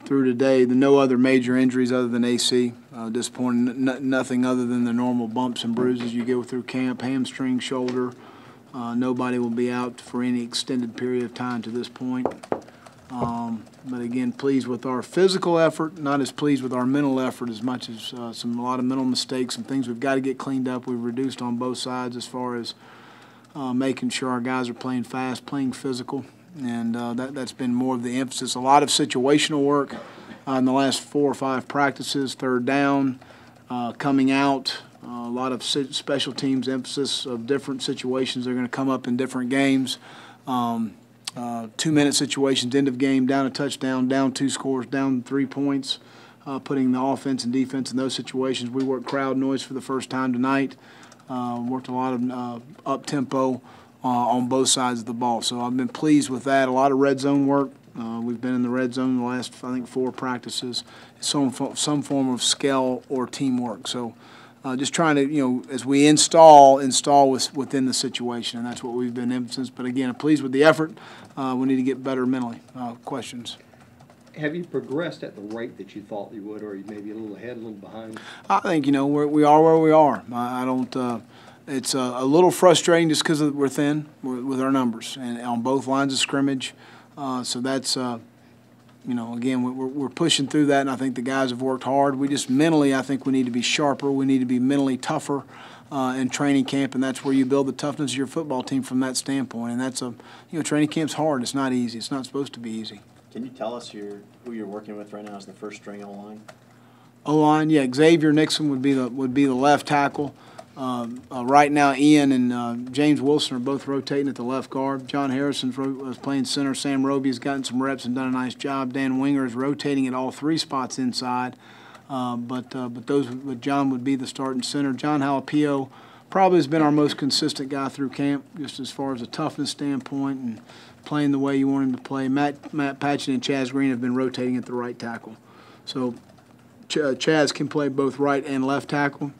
through today. No other major injuries other than AC. Disappointing. Nothing other than the normal bumps and bruises you go through camp, hamstring, shoulder. Nobody will be out for any extended period of time to this point. But again, pleased with our physical effort, not as pleased with our mental effort as much as a lot of mental mistakes and things we've got to get cleaned up. We've reduced on both sides as far as making sure our guys are playing fast, playing physical, and that's been more of the emphasis. A lot of situational work in the last 4 or 5 practices, third down, coming out, a lot of special teams emphasis of different situations that are going to come up in different games. 2-minute situations, end of game, down a touchdown, down 2 scores, down 3 points, putting the offense and defense in those situations. We worked crowd noise for the first time tonight. Worked a lot of up-tempo on both sides of the ball. So I've been pleased with that. A lot of red zone work. We've been in the red zone the last, I think, 4 practices. Some form of skill or teamwork. So just trying to, as we install within the situation, and that's what we've been emphasis. But again, I'm pleased with the effort. We need to get better mentally. Questions? Have you progressed at the rate that you thought you would, or you maybe a little ahead, a little behind? I think we are where we are. I don't. It's a little frustrating just because we're thin with our numbers and on both lines of scrimmage. So that's. Again, we're pushing through that, and I think the guys have worked hard. We just mentally, I think we need to be sharper. We need to be mentally tougher in training camp, and that's where you build the toughness of your football team from that standpoint. And that's training camp's hard. It's not easy. It's not supposed to be easy. Can you tell us who you're working with right now as the first string O-line? O-line, yeah. Xavier Nixon would be the left tackle. Right now, Ian and James Wilson are both rotating at the left guard. John Harrison was playing center. Sam Roby has gotten some reps and done a nice job. Dan Winger is rotating at all 3 spots inside. But John would be the starting center. John Halapio probably has been our most consistent guy through camp, just as far as a toughness standpoint and playing the way you want him to play. Matt Patchen and Chaz Green have been rotating at the right tackle. So Chaz can play both right and left tackle.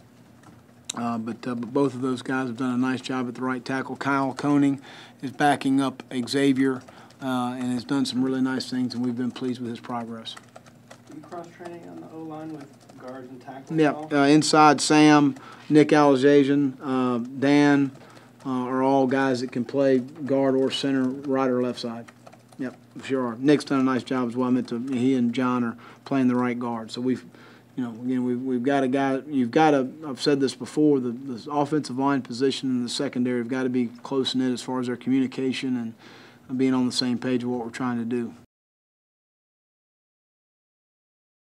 But both of those guys have done a nice job at the right tackle. Kyle Koenig is backing up Xavier and has done some really nice things, and we've been pleased with his progress. Are you cross-training on the O-line with guards and tackles? Yeah, inside Sam, Nick Alajazian, Dan are all guys that can play guard or center, right or left side. Yep, sure are. Nick's done a nice job as well. He and John are playing the right guard. So we've got a guy. You've got to. I've said this before. The offensive line position and the secondary have got to be close knit as far as their communication and being on the same page of what we're trying to do.